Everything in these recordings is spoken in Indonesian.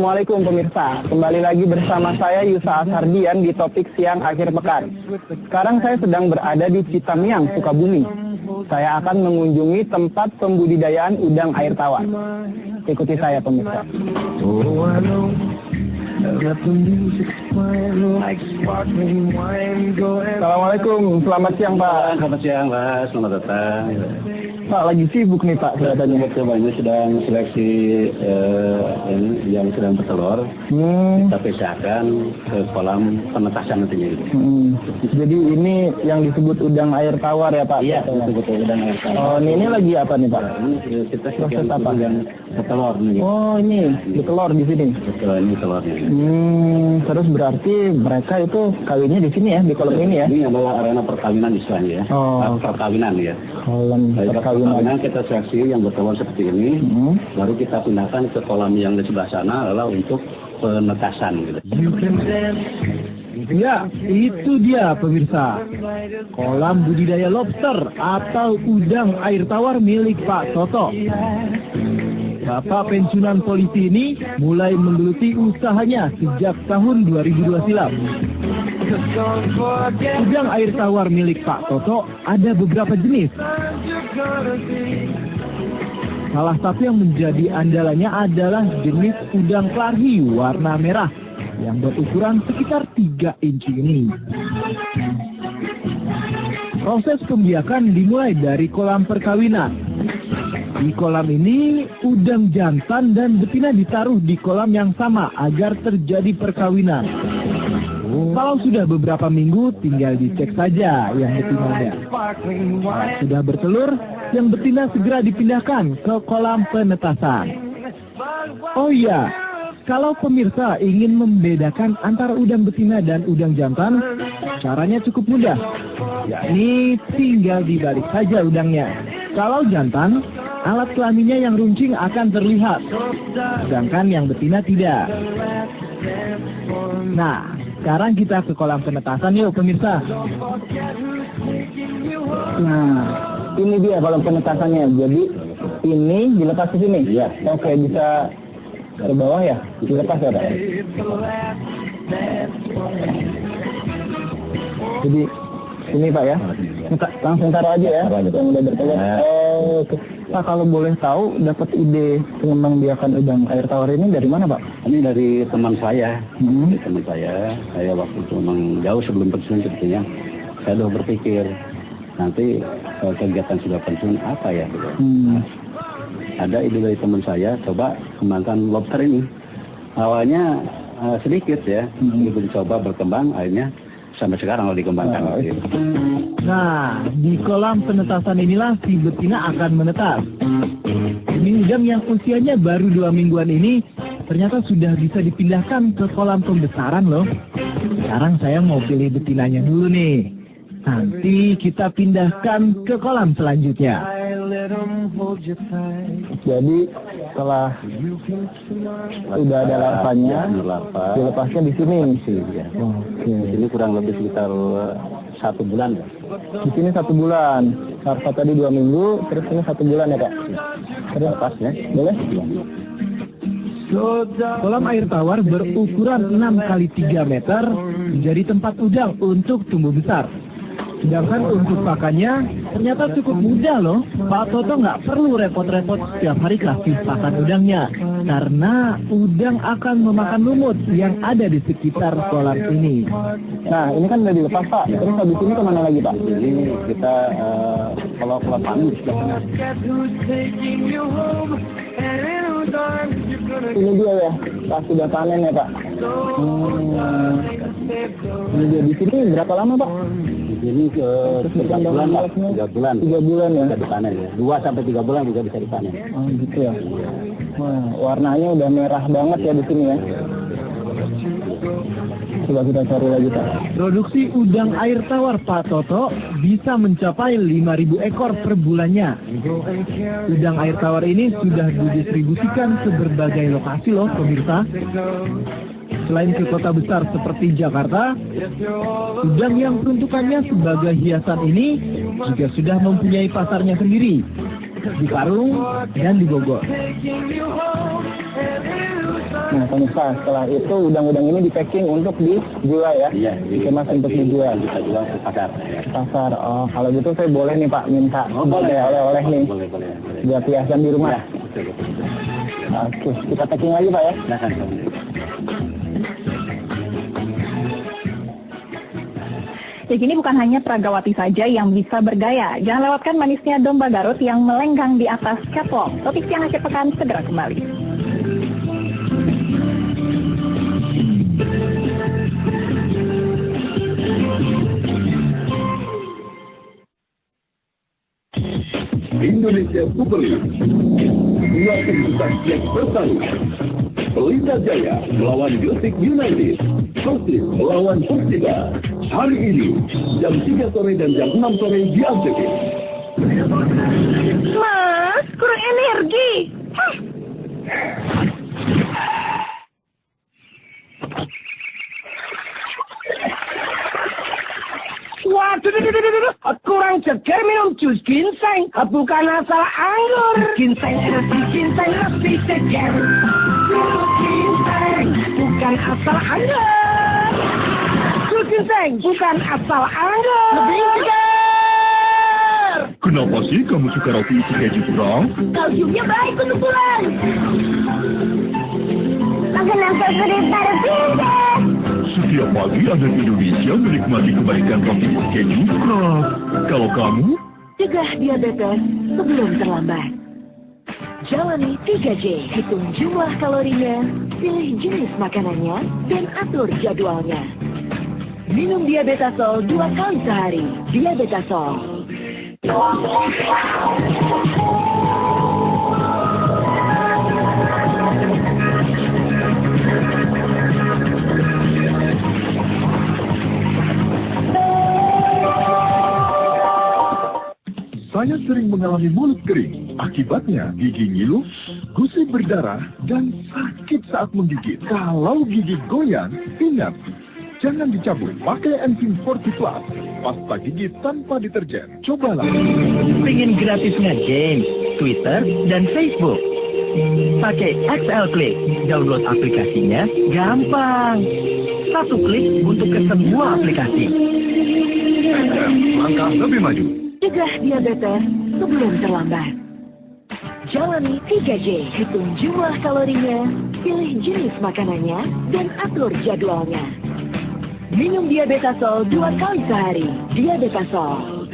Assalamualaikum pemirsa, kembali lagi bersama saya Yusa Asardian di topik siang akhir pekan. Sekarang saya sedang berada di Citamiang, Sukabumi. Saya akan mengunjungi tempat pembudidayaan udang air tawar. Ikuti saya pemirsa. Assalamualaikum, selamat siang Pak. Selamat siang Pak, selamat datang. Pak lagi sibuk nih Pak kelihatannya. Ini sedang seleksi yang sedang bertelur. Kita pisahkan ke kolam penetasan nantinya itu. Jadi ini yang disebut udang air tawar ya Pak? Iya, disebut udang air tawar. Oh, ini lagi apa nih Pak? Ini kita proses apa? Yang bertelur nih. Oh, ini bertelur di sini. Betul, ini telurnya. Terus berarti mereka itu kawinnya di sini ya, di kolam ini ya? Ini adalah arena perkawinan istilahnya ya. Oh, perkawinan ya. kolam perkawinan. Kita seleksi yang bertelur seperti ini, baru kita pindahkan ke kolam yang di sebelah sana adalah untuk penetasan gitu. Ya, itu dia pemirsa. Kolam budidaya lobster atau udang air tawar milik Pak Toto. Bapak pensiunan polisi ini mulai menggeluti usahanya sejak tahun 2002 silam. Udang air tawar milik Pak Toto ada beberapa jenis. Salah satu yang menjadi andalannya adalah jenis udang klarhi warna merah yang berukuran sekitar 3 inci ini. Proses pembiakan dimulai dari kolam perkawinan. Di kolam ini, udang jantan dan betina ditaruh di kolam yang sama agar terjadi perkawinan. Kalau sudah beberapa minggu, tinggal dicek saja yang betinanya. Sudah bertelur, yang betina segera dipindahkan ke kolam penetasan. Oh iya, kalau pemirsa ingin membedakan antara udang betina dan udang jantan, caranya cukup mudah. Yakni tinggal dibalik saja udangnya. Kalau jantan, alat kelaminnya yang runcing akan terlihat, sedangkan yang betina tidak. Nah, sekarang kita ke kolam penetasan yuk pemirsa. Nah, ini dia kolam penetasannya. Jadi ini dilepas ke sini. Iya. Oke, bisa ke bawah ya? Dilepas ya Pak? Jadi ini Pak ya? Langsung taruh aja ya? Yang udah bertelur. Oke. Pak, kalau boleh tahu dapat ide pengembang-biakan udang air tawar ini dari mana Pak? Ini dari teman saya. Dari teman saya waktu itu memang jauh sebelum pensiun sebetulnya. Saya udah berpikir nanti kegiatan sudah pensiun apa ya gitu. Ada ide dari teman saya, coba kembangkan lobster ini. Awalnya sedikit ya, itu dicoba berkembang, akhirnya sampai sekarang kalau dikembangkan. Nah, di kolam penetasan inilah si betina akan menetas. Ini udang yang usianya baru 2 mingguan ini ternyata sudah bisa dipindahkan ke kolam pembesaran loh. Sekarang saya mau pilih betinanya dulu nih. Nanti kita pindahkan ke kolam selanjutnya. Jadi setelah udah ada larvanya, dilepasnya di sini. Ya. Oke. Di sini kurang lebih sekitar 1 bulan. Di sini 1 bulan. Larva tadi 2 minggu, terus ini 1 bulan ya Pak. Terus pas ya, boleh? Kolam air tawar berukuran 6 kali 3 meter menjadi tempat udang untuk tumbuh besar. Sedangkan untuk pakannya ternyata cukup mudah loh. Pak Toto nggak perlu repot-repot setiap hari kasih pakan udangnya, karena udang akan memakan lumut yang ada di sekitar kolam ini. Nah, ini kan udah dilepas Pak. Terus habis ini kemana lagi Pak? Ini kita kalau panen sudah pernah. Ini dia ya, pas sudah panen ya Pak. Ini dia di sini berapa lama Pak? Ini ke 3 bulan lah, 3 bulan. 3 bulan ya? Bisa dipanen ya. 2 sampai 3 bulan juga bisa dipanen. Oh gitu ya. Wah, warnanya udah merah banget ya di sini ya. Coba kita cari lagi Pak. Produksi udang air tawar Pak Toto bisa mencapai 5.000 ekor per bulannya. Udang air tawar ini sudah didistribusikan ke berbagai lokasi loh pemirsa. Selain ke kota besar seperti Jakarta, udang yang peruntukannya sebagai hiasan ini juga sudah mempunyai pasarnya sendiri di Parung dan di Bogor. Nah, pemirsa, setelah itu udang-udang ini di packing untuk dijual ya? Iya, dikemas untuk dijual. Bisa jual ke pasar. Pasar. Oh, kalau gitu saya boleh nih Pak minta oleh-oleh nih. Boleh. Buat hiasan di rumah. Ya, betul. Oke, kita packing lagi Pak ya. Silakan. Di sini bukan hanya Pragawati saja yang bisa bergaya. Jangan lewatkan manisnya domba Garut yang melenggang di atas catwalk. Topik siang akhir pekan segera kembali. Indonesia Super League. Dua kejutan yang bertarung. Pelita Jaya melawan Gresik United. Persib melawan Persija. Hari ini jam 3 sore dan jam 6 sore di Antv. Mas, kurang energi. Waduh, kurang segar minum jus ginseng. Bukan asal anggur. Ginseng lebih segar. Jus ginseng bukan asal anggur. Jus ginseng bukan asal anggur. Lebih segar. Kenapa sih kamu suka roti isi keju kurang? Kalsiumnya baik untuk tulang. Makanan favorit para pintar. Setiap pagi anak Indonesia menikmati kebaikan roti isi keju kurang. Kalau kamu? Cegah diabetes sebelum terlambat. Jalani 3J, hitung jumlah kalorinya, pilih jenis makanannya, dan atur jadwalnya. Minum Diabetasol 2 kali sehari. Diabetasol. Saya sering mengalami mulut kering. Akibatnya gigi ngilu, gusi berdarah, dan sakit saat menggigit. Kalau gigi goyang, ingat, jangan dicabut. Pakai Enzim Forti Plus, pasta gigi tanpa deterjen. Cobalah. Pengen gratis nge-game, Twitter, dan Facebook? Pakai XL Click. Download aplikasinya gampang. Satu klik untuk ke semua aplikasi. Langkah lebih maju. Cegah diabetes sebelum terlambat. Jalani 3J, hitung jumlah kalorinya, pilih jenis makanannya, dan atur jadwalnya. Minum Diabetasol 2 kali sehari. Diabetasol.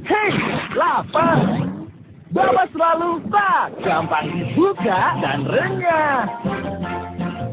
Hei, lapar. Bawa selalu tak gampang dibuka dan renyah.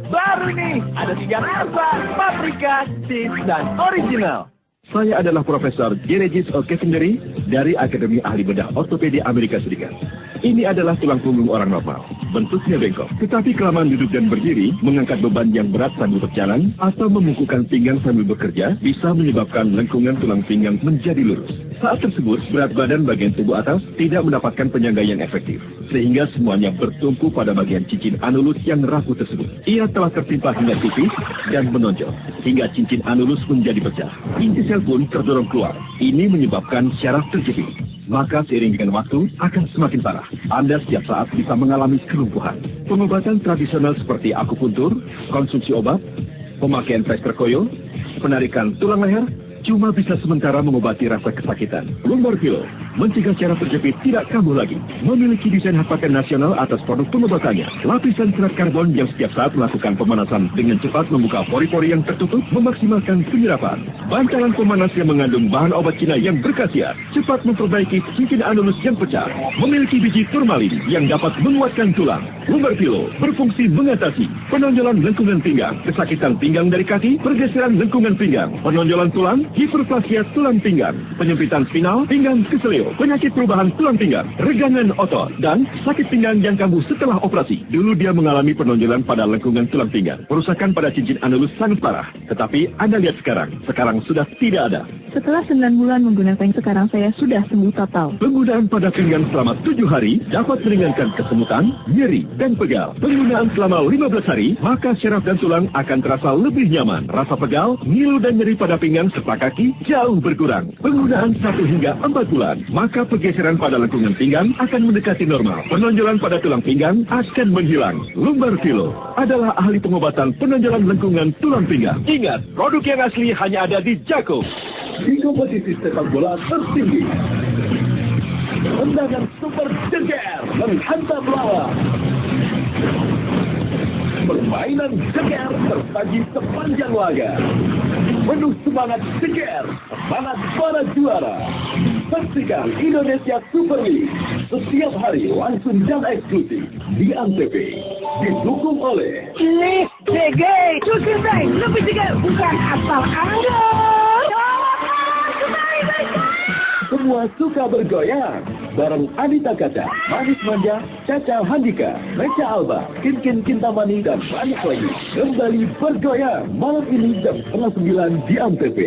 Baru nih, ada 3 rasa, paprika, cheese, dan original. Saya adalah Profesor Geregis O'Keefendry dari Akademi Ahli Bedah Ortopedi Amerika Serikat. Ini adalah tulang punggung orang normal. Bentuknya bengkok. Tetapi kelamaan duduk dan berdiri, mengangkat beban yang berat sambil berjalan, atau memungkukkan pinggang sambil bekerja, bisa menyebabkan lengkungan tulang pinggang menjadi lurus. Saat tersebut, berat badan bagian tubuh atas tidak mendapatkan penyangga yang efektif, sehingga semuanya bertumpu pada bagian cincin anulus yang rapuh tersebut. Ia telah tertimpa hingga tipis dan menonjol, hingga cincin anulus menjadi pecah. Inti sel pun terdorong keluar. Ini menyebabkan syaraf terjepit. Maka seiring dengan waktu akan semakin parah. Anda setiap saat bisa mengalami kelumpuhan. Pengobatan tradisional seperti akupuntur, konsumsi obat, pemakaian plester koyo, penarikan tulang leher, cuma bisa sementara mengobati rasa kesakitan. Lumbar Pillow mencegah syaraf terjepit tidak kambuh lagi. Memiliki desain hak paten nasional atas produk pengobatannya. Lapisan serat karbon yang setiap saat melakukan pemanasan dengan cepat membuka pori-pori yang tertutup, memaksimalkan penyerapan. Bantalan pemanas yang mengandung bahan obat Cina yang berkhasiat, cepat memperbaiki cincin anulus yang pecah. Memiliki biji turmalin yang dapat menguatkan tulang. Lumbar Pillow berfungsi mengatasi penonjolan lengkungan pinggang, kesakitan pinggang dari kaki, pergeseran lengkungan pinggang, penonjolan tulang, hiperplasia tulang pinggang, penyempitan spinal, pinggang keseleo, penyakit perubahan tulang pinggang, regangan otot, dan sakit pinggang yang kambuh setelah operasi. Dulu dia mengalami penonjolan pada lengkungan tulang pinggang. Perusakan pada cincin anulus sangat parah. Tetapi Anda lihat sekarang sudah tidak ada. Setelah 9 bulan menggunakan, sekarang saya sudah sembuh total. Penggunaan pada pinggang selama 7 hari dapat meringankan kesemutan, nyeri, dan pegal. Penggunaan selama 15 hari, maka syaraf dan tulang akan terasa lebih nyaman. Rasa pegal, ngilu dan nyeri pada pinggang serta kaki jauh berkurang. Penggunaan 1 hingga 4 bulan, maka pergeseran pada lengkungan pinggang akan mendekati normal. Penonjolan pada tulang pinggang akan menghilang. Lumbar Filo adalah ahli pengobatan penonjolan lengkungan tulang pinggang. Ingat, produk yang asli hanya ada di Jaco. Di kompetisi sepak bola tertinggi, tendangan super jeger menghantam lawan. Permainan jeger tersaji sepanjang laga. Penuh semangat jeger, semangat para juara. Saksikan Indonesia Super League setiap hari langsung dan eksklusif di Antv. Didukung oleh Jeger, lebih jeger, bukan asal Anda. Semua Suka Bergoyang bareng Anita Kaca, Manis Manja, Caca Handika, Meca Alba, Kinkin Kintamani, dan banyak lagi. Kembali bergoyang malam ini jam 8:30 di Antv.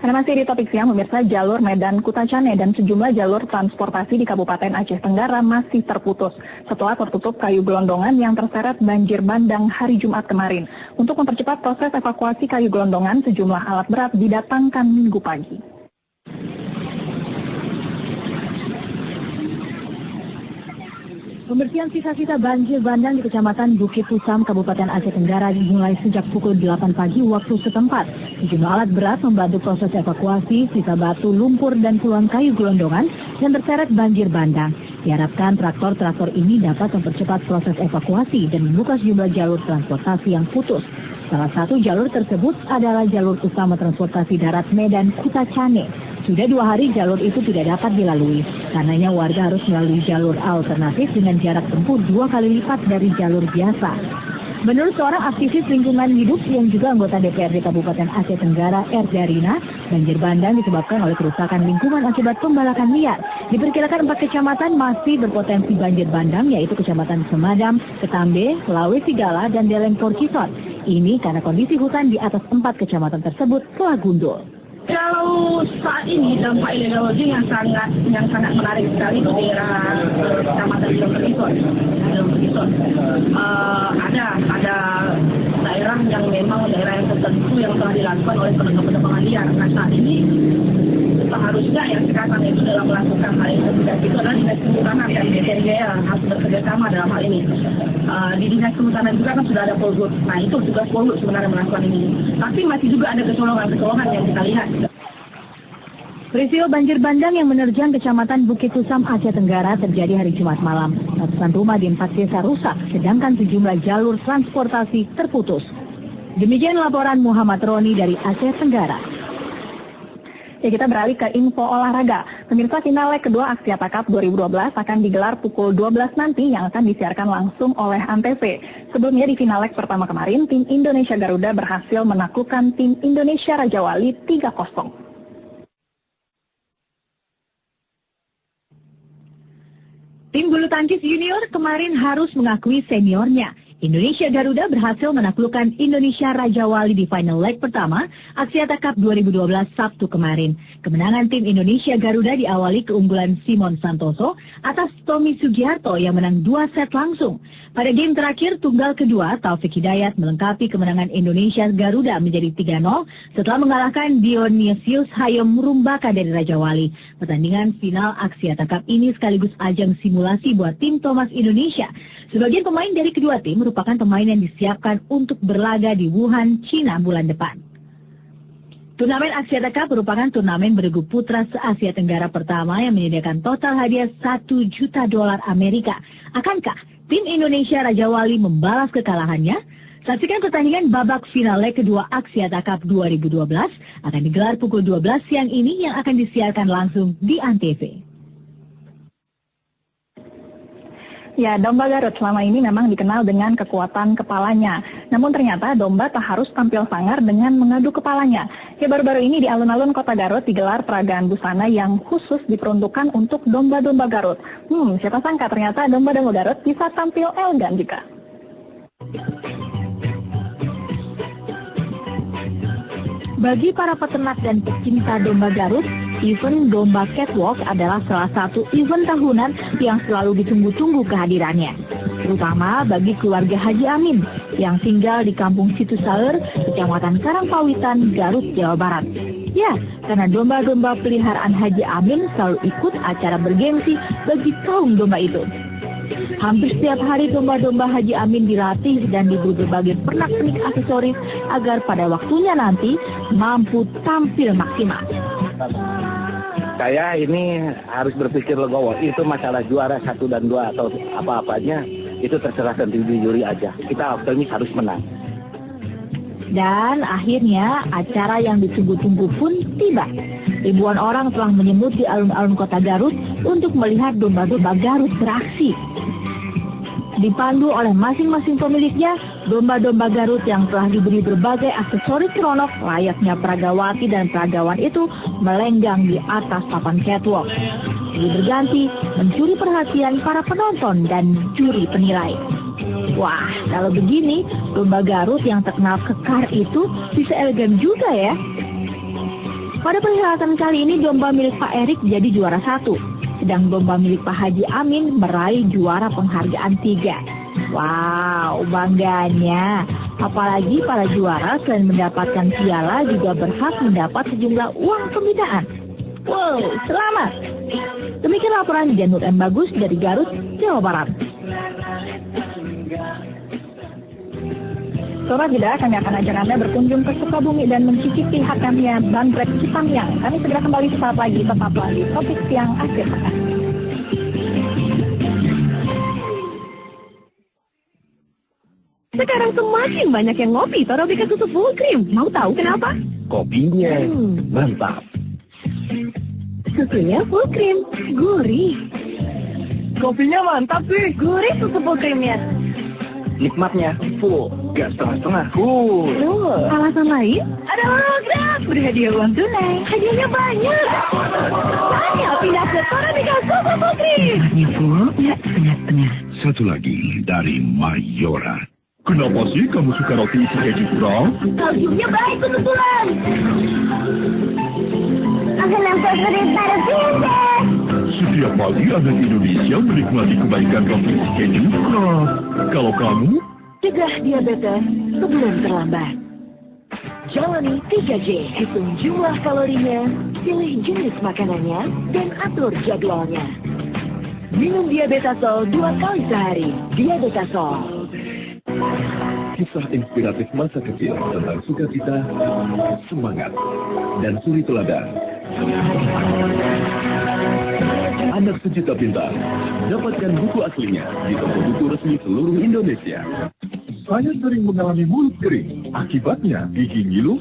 Karena masih di topik siang, pemirsa, jalur Medan Kutacane dan sejumlah jalur transportasi di Kabupaten Aceh Tenggara masih terputus setelah tertutup kayu gelondongan yang terseret banjir bandang hari Jumat kemarin. Untuk mempercepat proses evakuasi kayu gelondongan, sejumlah alat berat didatangkan Minggu pagi. Pembersihan sisa-sisa banjir bandang di Kecamatan Bukit Tusam, Kabupaten Aceh Tenggara dimulai sejak pukul 8 pagi waktu setempat. Sejumlah alat berat membantu proses evakuasi sisa batu, lumpur, dan puluhan kayu gelondongan yang terseret banjir bandang. Diharapkan traktor-traktor ini dapat mempercepat proses evakuasi dan membuka sejumlah jalur transportasi yang putus. Salah satu jalur tersebut adalah jalur utama transportasi darat Medan Kutacane. Sudah 2 hari jalur itu tidak dapat dilalui. Karenanya warga harus melalui jalur alternatif dengan jarak tempuh 2 kali lipat dari jalur biasa. Menurut seorang aktivis lingkungan hidup yang juga anggota DPRD Kabupaten Aceh Tenggara, Erdarina, banjir bandang disebabkan oleh kerusakan lingkungan akibat pembalakan liar. Diperkirakan 4 kecamatan masih berpotensi banjir bandang, yaitu Kecamatan Semadam, Ketambe, Sulawesi Gala, dan Deleng Porcisot. Ini karena kondisi hutan di atas 4 kecamatan tersebut telah gundul. Kalau saat ini dampak illegal logging yang sangat menarik sekali di daerah Kecamatan Perkisot. Ada daerah yang memang daerah yang tertentu yang telah dilakukan oleh penebangan liar. Nah, saat ini seharusnya yang sekarang itu dalam melakukan hal itu adalah dinas kehutanan dan BPN Jaya harus bekerja sama dalam hal ini. Di dinas kehutanan juga kan sudah ada Polhut. Nah, itu tugas Polhut sebenarnya melakukan ini. Tapi masih juga ada kecolongan yang kita lihat. Peristiwa banjir bandang yang menerjang Kecamatan Bukit Tusam, Aceh Tenggara terjadi hari Jumat malam. Ratusan rumah di 4 desa rusak, sedangkan sejumlah jalur transportasi terputus. Demikian laporan Muhammad Roni dari Aceh Tenggara. Ya, kita beralih ke info olahraga. Pemirsa, final leg kedua Aksiata Cup 2012 akan digelar pukul 12 nanti yang akan disiarkan langsung oleh Antv. Sebelumnya di final leg pertama kemarin, tim Indonesia Garuda berhasil menaklukkan tim Indonesia Raja Wali 3-0. Tim bulu tangkis junior kemarin harus mengakui seniornya. Indonesia Garuda berhasil menaklukkan Indonesia Raja Wali di final leg pertama Aksiata Cup 2012 Sabtu kemarin. Kemenangan tim Indonesia Garuda diawali keunggulan Simon Santoso atas Tommy Sugiharto yang menang 2 set langsung. Pada game terakhir tunggal kedua, Taufik Hidayat melengkapi kemenangan Indonesia Garuda menjadi 3-0 setelah mengalahkan Dionysius Hayom Rumbaka dari Raja Wali. Pertandingan final Aksiata Cup ini sekaligus ajang simulasi buat tim Thomas Indonesia. Sebagian pemain dari kedua tim merupakan pemain yang disiapkan untuk berlaga di Wuhan, China bulan depan. Turnamen Aksiata Cup merupakan turnamen beregu putra se-Asia Tenggara pertama yang menyediakan total hadiah $1 juta Amerika. Akankah tim Indonesia Raja Wali membalas kekalahannya? Saksikan pertandingan babak final leg kedua Aksiata Cup 2012 akan digelar pukul 12 siang ini yang akan disiarkan langsung di Antv. Ya, domba Garut selama ini memang dikenal dengan kekuatan kepalanya. Namun ternyata domba tak harus tampil sangar dengan mengadu kepalanya. Ya, baru-baru ini di alun-alun Kota Garut digelar peragaan busana yang khusus diperuntukkan untuk domba-domba Garut. Siapa sangka ternyata domba-domba Garut bisa tampil elegan juga. Bagi para peternak dan pecinta domba Garut, event domba catwalk adalah salah satu event tahunan yang selalu ditunggu-tunggu kehadirannya. Terutama bagi keluarga Haji Amin yang tinggal di Kampung Situsaeur, Kecamatan Karangpawitan, Garut, Jawa Barat. Ya, karena domba-domba peliharaan Haji Amin selalu ikut acara bergengsi bagi kaum domba itu. Hampir setiap hari domba-domba Haji Amin dilatih dan diberi berbagai pernak-pernik aksesoris agar pada waktunya nanti mampu tampil maksimal. Saya ini harus berpikir legowo. Itu masalah juara 1 dan 2 atau apa-apanya itu terserah nanti di juri aja. Kita optimis harus menang. Dan akhirnya acara yang ditunggu-tunggu pun tiba. Ribuan orang telah menyemut di alun-alun kota Garut untuk melihat domba-domba Garut beraksi. Dipandu oleh masing-masing pemiliknya, domba-domba Garut yang telah diberi berbagai aksesoris seronok layaknya peragawati dan peragawan itu melenggang di atas papan catwalk. Ini berganti mencuri perhatian para penonton dan juri penilai. Wah, kalau begini, domba Garut yang terkenal kekar itu bisa elegan juga ya. Pada perhelatan kali ini, domba milik Pak Erik jadi juara 1. Sedang domba milik Pak Haji Amin meraih juara penghargaan 3. Wow, bangganya. Apalagi para juara selain mendapatkan piala juga berhak mendapat sejumlah uang pembinaan. Wow, selamat. Demikian laporan Janur M. Bagus dari Garut, Jawa Barat. Sobat Jeda, kami akan ajak Anda berkunjung ke Sukabumi dan mencicipi hakamnya Bandrek Cipangyang. Kami segera kembali sesaat lagi, tetaplah di Topik Siang Akhir Pekan. Sekarang semakin banyak yang ngopi Torabika susu full cream. Mau tahu kenapa? Kopinya mantap. Susunya full cream, gurih. Kopinya mantap sih. Gurih susu full creamnya. Nikmatnya full, gak setengah-setengah. Alasan lain adalah Grab berhadiah uang tunai. Hadiahnya banyak. Hanya pindah ke Torabika susu full cream. Ini full, ya setengah-setengah. Satu lagi dari Mayora. Kenapa sih kamu suka roti isi keju kurang? Kalsiumnya baik untuk tulang. Akan nampak sering pada pindah. Setiap pagi anak Indonesia menikmati kebaikan roti isi keju kurang. Kalau kamu, Cegah diabetes sebelum terlambat. Jalani 3J, hitung jumlah kalorinya, pilih jenis makanannya, dan atur jadwalnya. Minum Diabetasol 2 kali sehari. Diabetasol. kisah inspiratif masa kecil tentang sukacita, semangat, dan suri teladan. Anak Sejuta Pintar, dapatkan buku aslinya di toko buku resmi seluruh Indonesia. Saya sering mengalami mulut kering. Akibatnya gigi ngilu,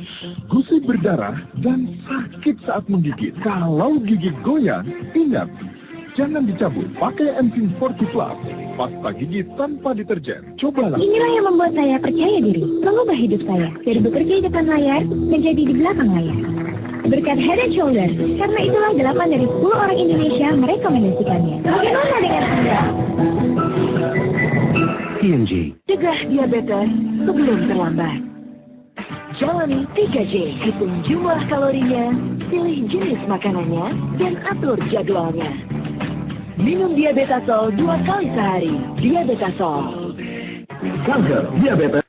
gusi berdarah, dan sakit saat menggigit. Kalau gigi goyang, ingat, jangan dicabut. Pakai Enzim Forti Plus, pasta gigi tanpa deterjen. Cobalah. Inilah yang membuat saya percaya diri, mengubah hidup saya dari bekerja di depan layar menjadi di belakang layar. Berkat Head & Shoulders, karena itulah 8 dari 10 orang Indonesia merekomendasikannya. Bagaimana dengan Anda? P&G. Cegah diabetes sebelum terlambat. Jalani 3J, hitung jumlah kalorinya, pilih jenis makanannya, dan atur jadwalnya. Minum Diabetasol 2 kali sehari. Diabetasol. Kanker, diabetes,